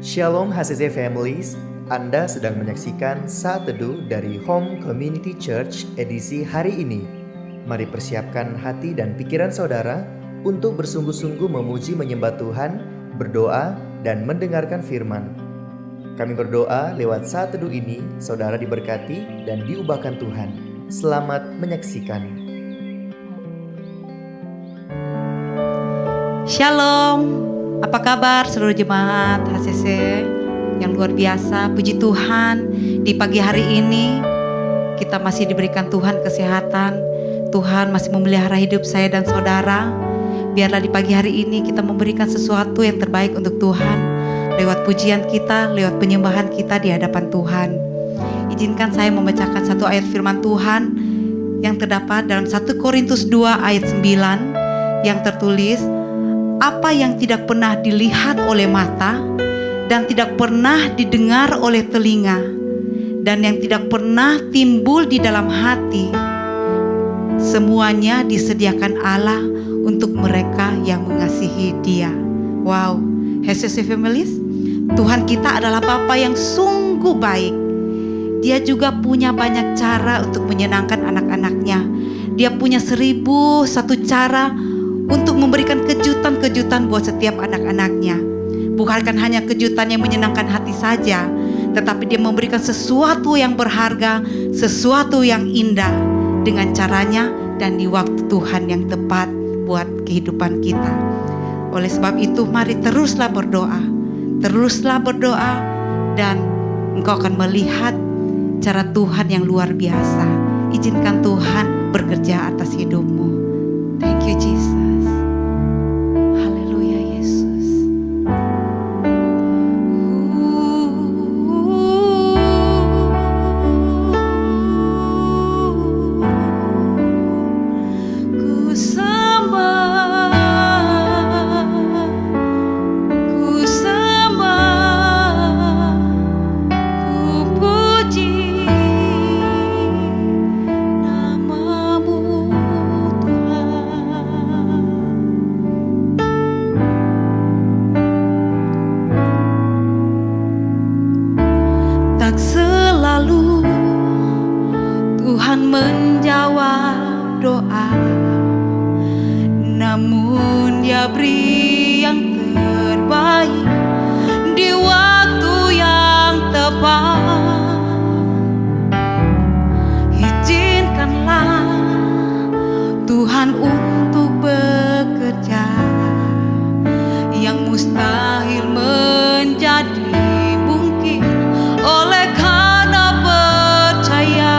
Shalom HCC Families, Anda sedang menyaksikan Saat Teduh dari Home Community Church edisi hari ini. Mari persiapkan hati dan pikiran saudara untuk bersungguh-sungguh memuji menyembah Tuhan, berdoa, dan mendengarkan firman. Kami berdoa lewat Saat Teduh ini, saudara diberkati dan diubahkan Tuhan. Selamat menyaksikan. Shalom, apa kabar seluruh jemaat HCC yang luar biasa? Puji Tuhan, di pagi hari ini kita masih diberikan Tuhan kesehatan. Tuhan masih memelihara hidup saya dan saudara. Biarlah di pagi hari ini kita memberikan sesuatu yang terbaik untuk Tuhan, lewat pujian kita, lewat penyembahan kita di hadapan Tuhan. Izinkan saya membacakan satu ayat firman Tuhan yang terdapat dalam 1 Korintus 2 ayat 9 yang tertulis, apa yang tidak pernah dilihat oleh mata dan tidak pernah didengar oleh telinga dan yang tidak pernah timbul di dalam hati, semuanya disediakan Allah untuk mereka yang mengasihi Dia. Wow, HCC Families, Tuhan kita adalah Bapa yang sungguh baik. Dia juga punya banyak cara untuk menyenangkan anak-anaknya. Dia punya 1001 cara untuk memberikan kejutan-kejutan buat setiap anak-anaknya. Bukan hanya kejutan yang menyenangkan hati saja, tetapi dia memberikan sesuatu yang berharga, sesuatu yang indah dengan caranya dan di waktu Tuhan yang tepat buat kehidupan kita. Oleh sebab itu, mari teruslah berdoa dan engkau akan melihat cara Tuhan yang luar biasa. Izinkan Tuhan bekerja atas hidupmu. Thank you Jesus. Tuhan menjawab doa, namun Dia beri yang terbaik di waktu yang tepat. Izinkanlah Tuhan untuk bekerja, yang mustahil menjadi mungkin oleh karena percaya.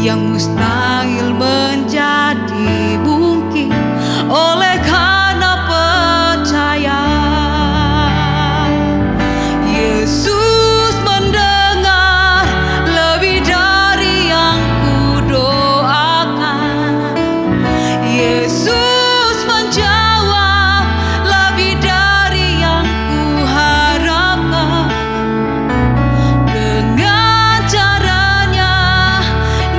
Yang mustahil menjadi mungkin oleh karena percaya. Yesus mendengar lebih dari yang kudoakan. Yesus menjawab lebih dari yang kuharapkan. Dengan caranya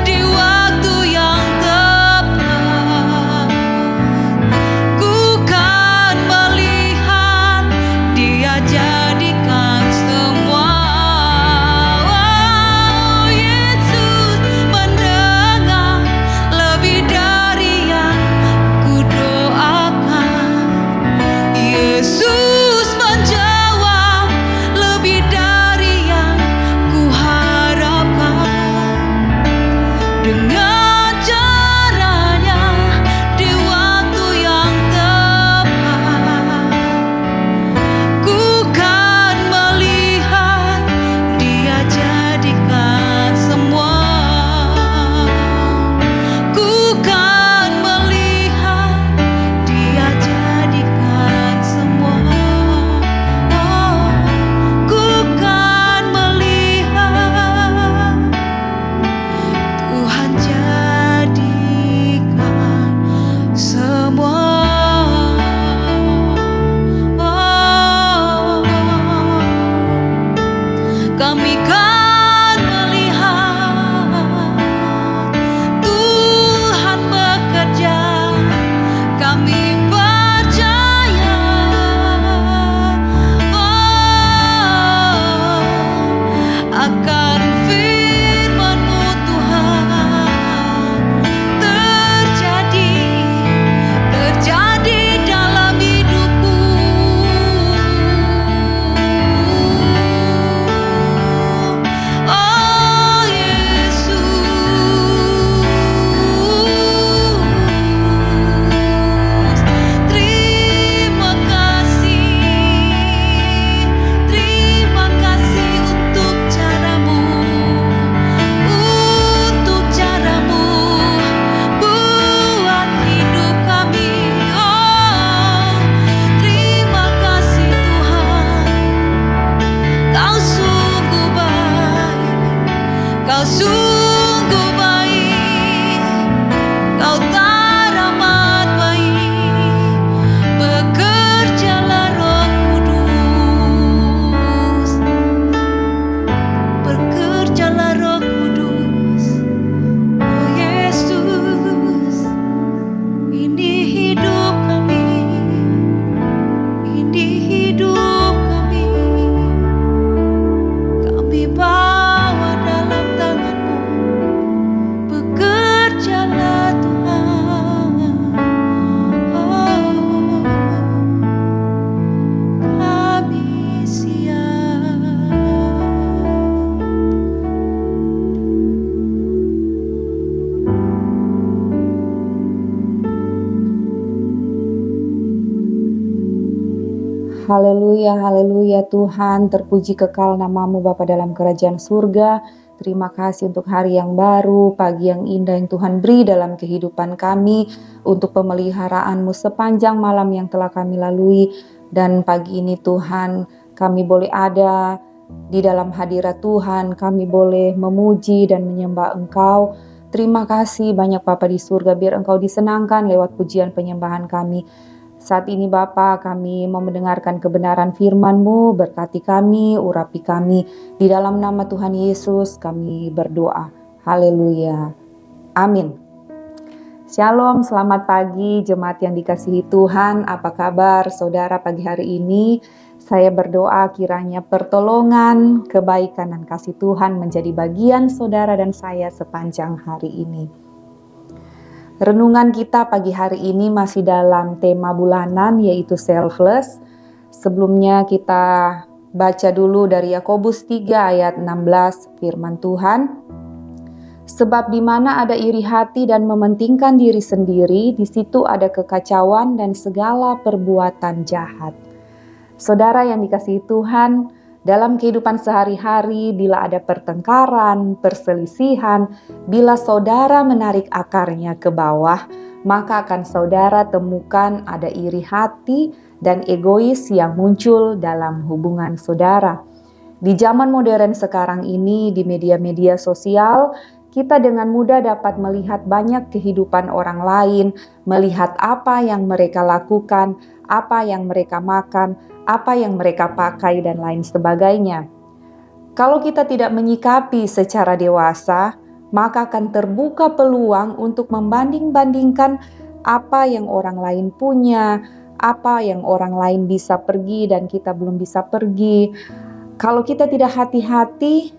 di waktu yang tepat, ku kan melihat Dia jadikan semua. Oh, Yesus mendengar lebih dari yang kudoakan. Yesus menjawab lebih dari yang kuharapkan. Dengan caranya di waktu yang tepat. Haleluya, haleluya Tuhan, terpuji kekal namamu Bapa dalam kerajaan surga. Terima kasih untuk hari yang baru, pagi yang indah yang Tuhan beri dalam kehidupan kami, untuk pemeliharaanmu sepanjang malam yang telah kami lalui. Dan pagi ini Tuhan, kami boleh ada di dalam hadirat Tuhan, kami boleh memuji dan menyembah Engkau. Terima kasih banyak Bapa di surga, biar Engkau disenangkan lewat pujian penyembahan kami. Saat ini Bapa, kami mau mendengarkan kebenaran firman-Mu, berkati kami, urapi kami. Di dalam nama Tuhan Yesus kami berdoa. Haleluya. Amin. Shalom, selamat pagi jemaat yang dikasihi Tuhan. Apa kabar saudara pagi hari ini? Saya berdoa kiranya pertolongan, kebaikan dan kasih Tuhan menjadi bagian saudara dan saya sepanjang hari ini. Renungan kita pagi hari ini masih dalam tema bulanan yaitu selfless. Sebelumnya kita baca dulu dari Yakobus 3 ayat 16 firman Tuhan. Sebab di mana ada iri hati dan mementingkan diri sendiri, di situ ada kekacauan dan segala perbuatan jahat. Saudara yang dikasihi Tuhan, dalam kehidupan sehari-hari, bila ada pertengkaran, perselisihan, bila saudara menarik akarnya ke bawah, maka akan saudara temukan ada iri hati dan egois yang muncul dalam hubungan saudara. Di zaman modern sekarang ini, di media-media sosial, kita dengan mudah dapat melihat banyak kehidupan orang lain, melihat apa yang mereka lakukan, apa yang mereka makan, apa yang mereka pakai dan lain sebagainya. Kalau kita tidak menyikapi secara dewasa, maka akan terbuka peluang untuk membanding-bandingkan apa yang orang lain punya, apa yang orang lain bisa pergi dan kita belum bisa pergi. Kalau kita tidak hati-hati,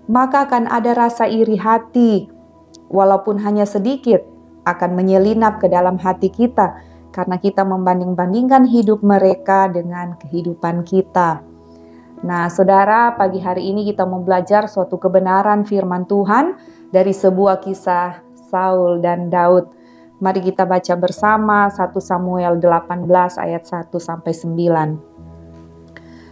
maka akan ada rasa iri hati, walaupun hanya sedikit, akan menyelinap ke dalam hati kita, karena kita membanding-bandingkan hidup mereka dengan kehidupan kita. Nah, saudara, pagi hari ini kita mau belajar suatu kebenaran firman Tuhan dari sebuah kisah Saul dan Daud. Mari kita baca bersama 1 Samuel 18 ayat 1 sampai 9.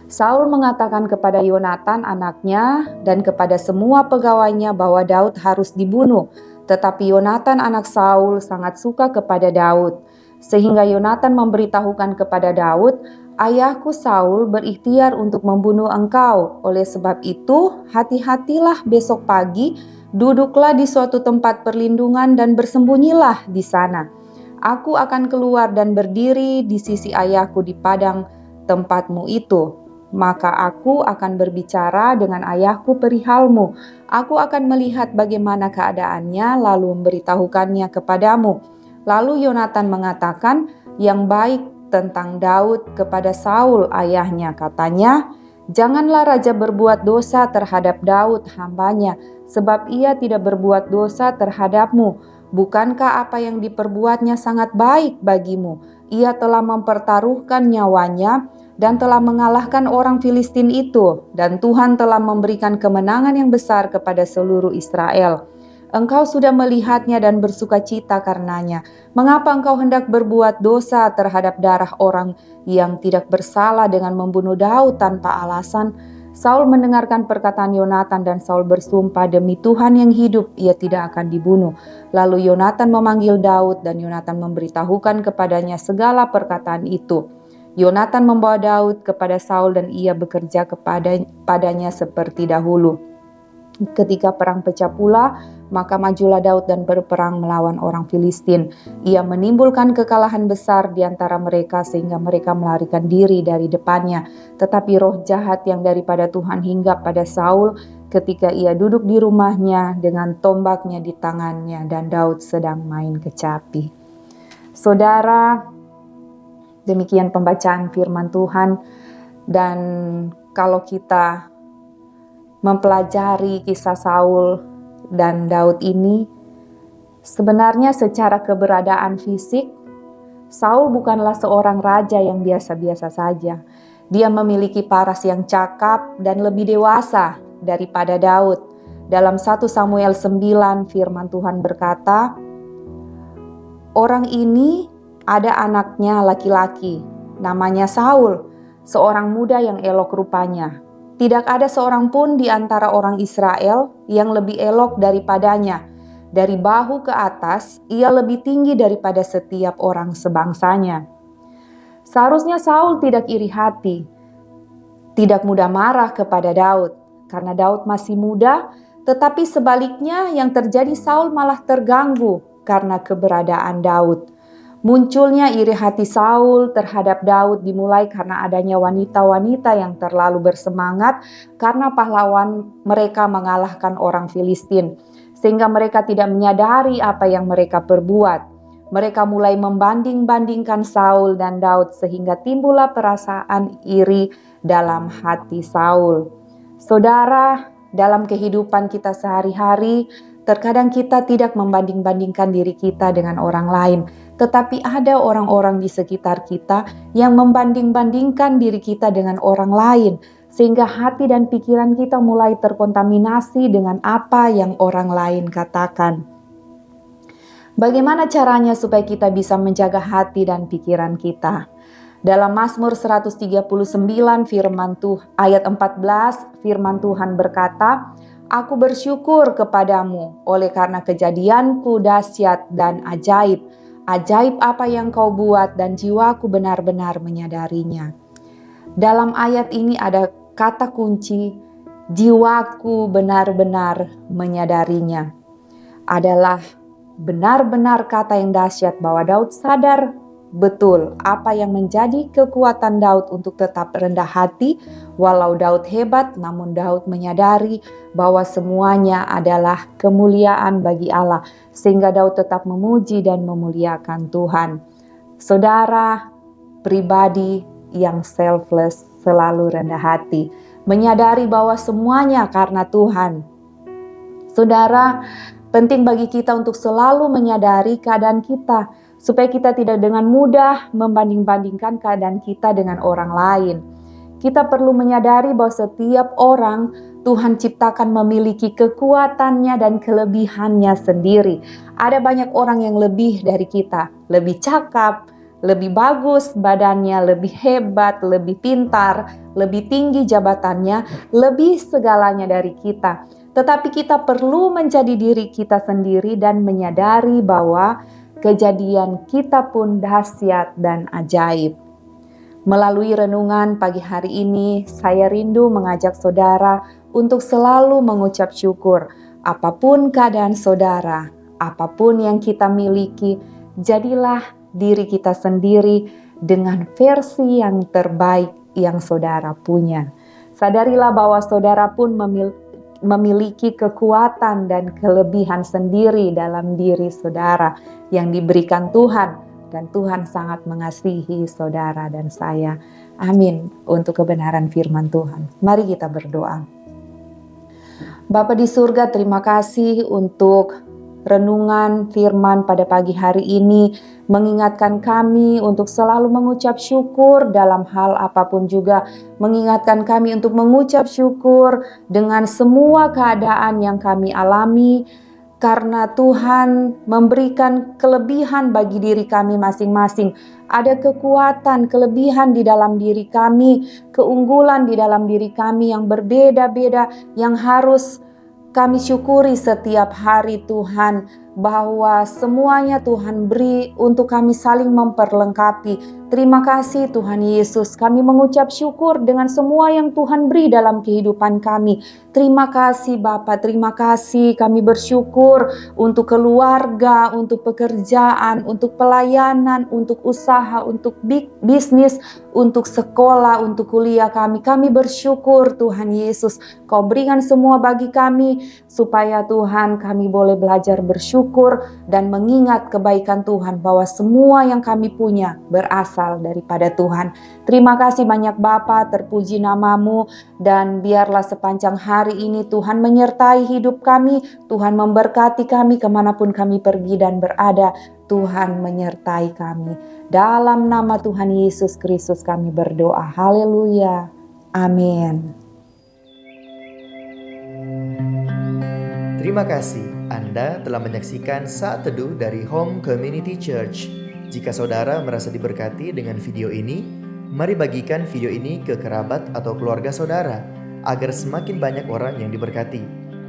Saul mengatakan kepada Yonatan anaknya dan kepada semua pegawainya bahwa Daud harus dibunuh. Tetapi Yonatan anak Saul sangat suka kepada Daud. Sehingga Yonatan memberitahukan kepada Daud, ayahku Saul berikhtiar untuk membunuh engkau. Oleh sebab itu, hati-hatilah besok pagi, duduklah di suatu tempat perlindungan dan bersembunyilah di sana. Aku akan keluar dan berdiri di sisi ayahku di padang tempatmu itu. Maka aku akan berbicara dengan ayahku perihalmu. Aku akan melihat bagaimana keadaannya lalu memberitahukannya kepadamu. Lalu Yonatan mengatakan yang baik tentang Daud kepada Saul ayahnya. Katanya, janganlah raja berbuat dosa terhadap Daud hambanya, sebab ia tidak berbuat dosa terhadapmu. Bukankah apa yang diperbuatnya sangat baik bagimu? Ia telah mempertaruhkan nyawanya dan telah mengalahkan orang Filistin itu, dan Tuhan telah memberikan kemenangan yang besar kepada seluruh Israel. Engkau sudah melihatnya dan bersuka cita karenanya. Mengapa engkau hendak berbuat dosa terhadap darah orang yang tidak bersalah dengan membunuh Daud tanpa alasan? Saul mendengarkan perkataan Yonatan dan Saul bersumpah demi Tuhan yang hidup ia tidak akan dibunuh. Lalu Yonatan memanggil Daud dan Yonatan memberitahukan kepadanya segala perkataan itu. Yonatan membawa Daud kepada Saul dan ia bekerja kepadanya seperti dahulu. Ketika perang pecah pula, maka majulah Daud dan berperang melawan orang Filistin. Ia menimbulkan kekalahan besar di antara mereka sehingga mereka melarikan diri dari depannya. Tetapi roh jahat yang daripada Tuhan hinggap pada Saul ketika ia duduk di rumahnya dengan tombaknya di tangannya dan Daud sedang main kecapi. Saudara, demikian pembacaan firman Tuhan. Dan kalau kita mempelajari kisah Saul dan Daud ini, sebenarnya secara keberadaan fisik, Saul bukanlah seorang raja yang biasa-biasa saja. Dia memiliki paras yang cakap dan lebih dewasa daripada Daud. Dalam 1 Samuel 9 firman Tuhan berkata, orang ini ada anaknya laki-laki, namanya Saul. seorang muda yang elok rupanya. Tidak ada seorang pun di antara orang Israel yang lebih elok daripadanya. Dari bahu ke atas, ia lebih tinggi daripada setiap orang sebangsanya. Seharusnya Saul tidak iri hati, tidak mudah marah kepada Daud, karena Daud masih muda, tetapi sebaliknya yang terjadi Saul malah terganggu karena keberadaan Daud. Munculnya iri hati Saul terhadap Daud dimulai karena adanya wanita-wanita yang terlalu bersemangat karena pahlawan mereka mengalahkan orang Filistin, sehingga mereka tidak menyadari apa yang mereka perbuat. Mereka mulai membanding-bandingkan Saul dan Daud sehingga timbullah perasaan iri dalam hati Saul. Saudara, dalam kehidupan kita sehari-hari, terkadang kita tidak membanding-bandingkan diri kita dengan orang lain, tetapi ada orang-orang di sekitar kita yang membanding-bandingkan diri kita dengan orang lain, sehingga hati dan pikiran kita mulai terkontaminasi dengan apa yang orang lain katakan. Bagaimana caranya supaya kita bisa menjaga hati dan pikiran kita? Dalam Mazmur 139 ayat 14, firman Tuhan berkata, "Aku bersyukur kepadamu oleh karena kejadianku dahsyat dan ajaib. Ajaib apa yang kau buat dan jiwaku benar-benar menyadarinya." Dalam ayat ini ada kata kunci, jiwaku benar-benar menyadarinya. Adalah benar-benar kata yang dahsyat bahwa Daud sadar betul apa yang menjadi kekuatan Daud untuk tetap rendah hati. Walau Daud hebat, namun Daud menyadari bahwa semuanya adalah kemuliaan bagi Allah, sehingga Daud tetap memuji dan memuliakan Tuhan. Saudara, pribadi yang selfless selalu rendah hati, menyadari bahwa semuanya karena Tuhan. Saudara, penting bagi kita untuk selalu menyadari keadaan kita, supaya kita tidak dengan mudah membanding-bandingkan keadaan kita dengan orang lain. Kita perlu menyadari bahwa setiap orang Tuhan ciptakan memiliki kekuatannya dan kelebihannya sendiri. Ada banyak orang yang lebih dari kita, lebih cakap, lebih bagus badannya, lebih hebat, lebih pintar, lebih tinggi jabatannya, lebih segalanya dari kita. Tetapi kita perlu menjadi diri kita sendiri dan menyadari bahwa kejadian kita pun dahsyat dan ajaib. Melalui renungan pagi hari ini, saya rindu mengajak saudara untuk selalu mengucap syukur. Apapun keadaan saudara, apapun yang kita miliki, jadilah diri kita sendiri dengan versi yang terbaik yang saudara punya. Sadarilah bahwa saudara pun memiliki kekuatan dan kelebihan sendiri dalam diri saudara yang diberikan Tuhan, dan Tuhan sangat mengasihi saudara dan saya. Amin. Untuk kebenaran firman Tuhan, mari kita berdoa. Bapa di surga, terima kasih untuk renungan firman pada pagi hari ini, mengingatkan kami untuk selalu mengucap syukur dalam hal apapun juga, mengingatkan kami untuk mengucap syukur dengan semua keadaan yang kami alami, karena Tuhan memberikan kelebihan bagi diri kami masing-masing. Ada kekuatan, kelebihan di dalam diri kami, keunggulan di dalam diri kami yang berbeda-beda, yang harus kami syukuri setiap hari Tuhan, bahwa semuanya Tuhan beri untuk kami saling memperlengkapi. Terima kasih Tuhan Yesus, kami mengucap syukur dengan semua yang Tuhan beri dalam kehidupan kami. Terima kasih Bapa, terima kasih, kami bersyukur untuk keluarga, untuk pekerjaan, untuk pelayanan, untuk usaha, untuk bisnis, untuk sekolah, untuk kuliah kami. Kami bersyukur Tuhan Yesus, Kau berikan semua bagi kami, supaya Tuhan kami boleh belajar bersyukur dan mengingat kebaikan Tuhan, bahwa semua yang kami punya berasal daripada Tuhan. Terima kasih banyak Bapa, terpuji namamu, dan biarlah sepanjang hari ini Tuhan menyertai hidup kami, Tuhan memberkati kami kemanapun kami pergi dan berada. Tuhan menyertai kami. Dalam nama Tuhan Yesus Kristus kami berdoa. Haleluya. Amin. Terima kasih Anda telah menyaksikan Saat Teduh dari Home Community Church. Jika saudara merasa diberkati dengan video ini, Mari bagikan video ini ke kerabat atau keluarga saudara, agar semakin banyak orang yang diberkati.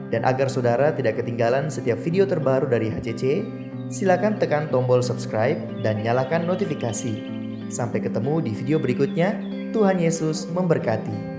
Dan agar saudara tidak ketinggalan setiap video terbaru dari HCC, silakan tekan tombol subscribe dan nyalakan notifikasi. Sampai ketemu di video berikutnya. Tuhan Yesus memberkati.